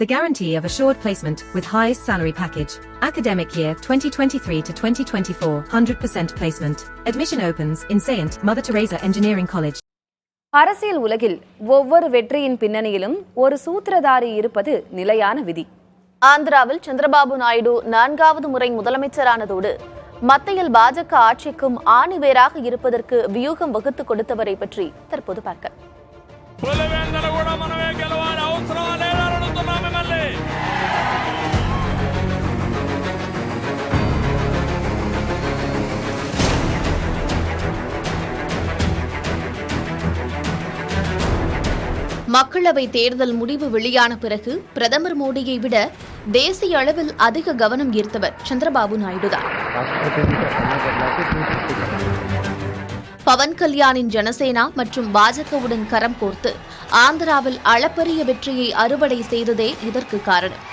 The guarantee of assured placement with highest salary package. Academic year 2023 to 2024, 100% placement. Admission opens in Saint Mother Teresa Engineering College. அரசியல் உலகில் ஒவ்வொரு வெற்றியின் பின்னணியிலும் ஒரு சூத்திரதாரி இருப்பது நிலையான விதி. ஆந்திராவில் சந்திரபாபு நாயுடு 4வது முறை முதலமைச்சரானதோடு மத்தியில் பாஜக ஆட்சிக்கும் ஆணிவேராக இருப்பதற்கு வியூகம் வகுத்துக் கொடுத்தவரை பற்றி தற்போது பார்க்க. மக்களவை தேர்தல் முடிவு வெளியான பிறகு பிரதமர் மோடியை விட தேசிய அளவில் அதிக கவனம் ஈர்த்தவர் சந்திரபாபு நாயுடுதான். பவன் கல்யாணின் ஜனசேனா மற்றும் பாஜகவுடன் கரம் கோர்த்து ஆந்திராவில் அளப்பரிய வெற்றியை அறுவடை செய்ததே இதற்கு காரணம்.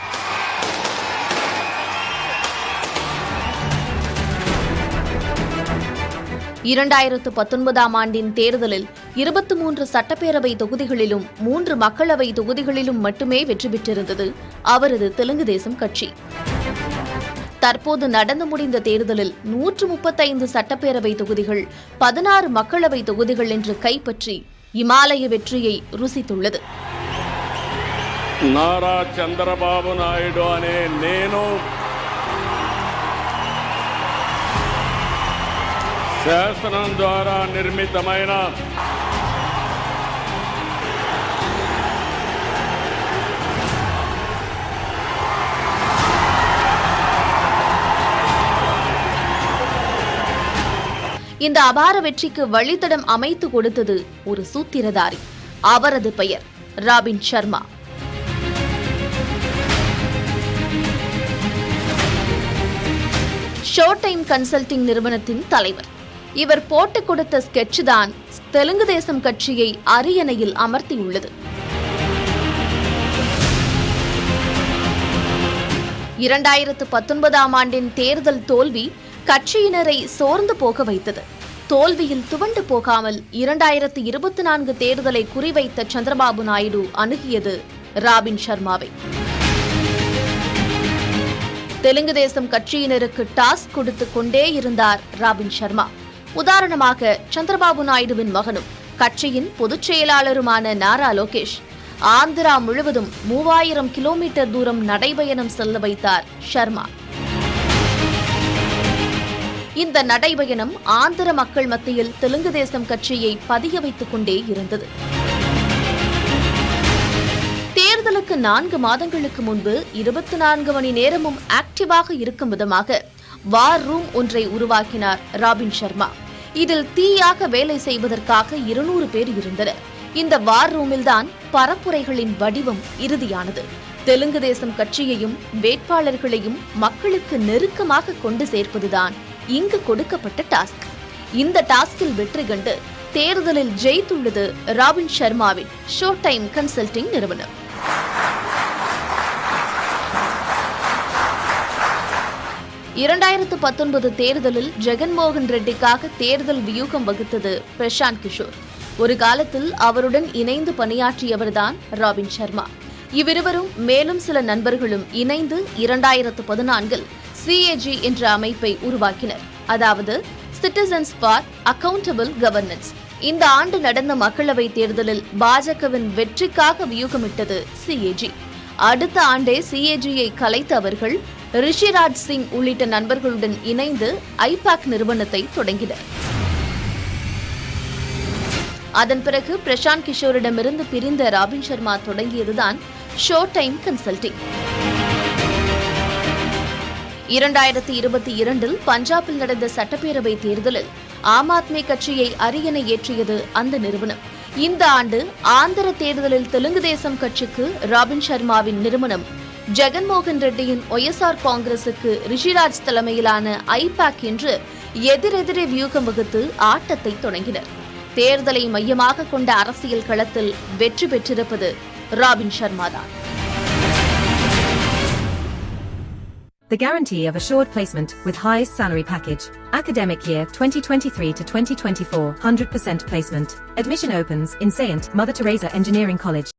இரண்டாயிரத்து 19ஆம் ஆண்டின் தேர்தலில் 23 சட்டப்பேரவை தொகுதிகளிலும் 3 மக்களவை தொகுதிகளிலும் மட்டுமே வெற்றி பெற்றிருந்தது அவரது தெலுங்கு தேசம் கட்சி. தற்போது நடந்து முடிந்த தேர்தலில் 135 சட்டப்பேரவை தொகுதிகள், 16 மக்களவை தொகுதிகள் என்று கைப்பற்றி இமாலய வெற்றியை ருசித்துள்ளது. నారా చంద్రబాబు నాయుడు అనే నేను శాసనం ద్వారా నిర్మితమైన இந்த அபார வெற்றிக்கு வழித்தடம் அமைத்து கொடுத்தது ஒரு சூத்திரதாரி. அவரது பெயர் robin Sharma. Show Time consulting நிறுவனத்தின் தலைவர். இவர் போட்டுக் கொடுத்த ஸ்கெட்ச் தான் தெலுங்கு தேசம் கட்சியை அரியணையில் அமர்த்தியுள்ளது. 2019ஆம் ஆண்டின் தேர்தல் தோல்வி கட்சியினரை சோர்ந்து போக வைத்தது. தோல்வியில் துவண்டு போகாமல் 2024 தேர்தலை குறிவைத்த சந்திரபாபு நாயுடு அணுகியது ராபின் சர்மாவை. தெலுங்கு தேசம் கட்சியினருக்கு டாஸ்க் கொடுத்துக் கொண்டே இருந்தார் ராபின் சர்மா. உதாரணமாக சந்திரபாபு நாயுடுவின் மகனும் கட்சியின் பொதுச் செயலாளருமான நாரா லோகேஷ் ஆந்திரா முழுவதும் 3000 கிலோமீட்டர் தூரம் நடைபயணம் செல்ல வைத்தார் சர்மா. இந்த நடைபயணம் ஆந்திர மக்கள் மத்தியில் தெலுங்கு தேசம் கட்சியை பதிய வைத்துக் கொண்டே இருந்தது. தேர்தலுக்கு 4 மாதங்களுக்கு முன்பு 24 மணி நேரமும் ஆக்டிவாக இருக்கும் விதமாக வார் ரூம் ஒன்றை உருவாக்கினார் ராபின் சர்மா. இதில் தீயாக வேலை செய்வதற்காக 200 பேர் இருந்தனர். இந்த வார் ரூமில்தான் பரப்புரைகளின் வடிவம் இறுதியானது. தெலுங்கு தேசம் கட்சியையும் வேட்பாளர்களையும் மக்களுக்கு நெருக்கமாக கொண்டு சேர்ப்பதுதான் இங்கு கொடுக்கப்பட்ட டாஸ்க். இந்த டாஸ்கில் வெற்றி கண்டு தேர்தலில் ஜெயித்துள்ளது ராபின் சர்மாவின் ஷோ டைம் கன்சல்டிங் நிறுவனம். இரண்டாயிரத்து 19 தேர்தலில் ஜெகன்மோகன் ரெட்டிக்காக தேர்தல் வியூகம் வகுத்தது பிரசாந்த் கிஷோர். ஒரு காலத்தில் அவருடன் இணைந்து பணியாற்றியவர்தான் ராபின் சர்மா. இவ்விருவரும் மேலும் சில நண்பர்களும் இணைந்து 2014இல் CAG என்ற அமைப்பை உருவாக்கினர். அதாவது சிட்டிசன்ஸ் ஃபார் அக்கவுண்டபிள் கவர்னன்ஸ். இந்த ஆண்டு நடந்த மக்களவை தேர்தலில் பாஜகவின் வெற்றிக்காக வியூகமிட்டது CAG. அடுத்த ஆண்டே CAG-யை கலைத்த அவர்கள் ரிஷிராஜ் சிங் உள்ளிட்ட நண்பர்களுடன் இணைந்து ஐபாக் நிறுவனத்தை தொடங்கினர். அதன் பிறகு பிரசாந்த் கிஷோரிடமிருந்து பிரிந்த ராபின் சர்மா தொடங்கியதுதான் ஷோ டைம் கன்சல்டிங். 2022இல் பஞ்சாபில் நடந்த சட்டப்பேரவை தேர்தலில் ஆம் ஆத்மி கட்சியை அரியணை ஏற்றியது அந்த நிறுவனம். இந்த ஆண்டு ஆந்திர தேர்தலில் தெலுங்கு தேசம் கட்சிக்கு ராபின் சர்மாவின் நிறுவனம், ஜெகன்மோகன் ரெட்டியின் OSR காங்கிரசுக்கு ரிஷிராஜ் தலைமையிலான ஐபாக் என்று எதிரெதிரே வியூகம் வகுத்து ஆட்டத்தை தொடங்கினர். தேர்தலை மையமாக கொண்ட அரசியல் களத்தில் வெற்றி பெற்றிருப்பது ராபின் சர்மா தான். The guarantee of assured placement with highest salary package. Academic year 2023 to 2024, 100% placement. Admission opens in Saint Mother Teresa Engineering College.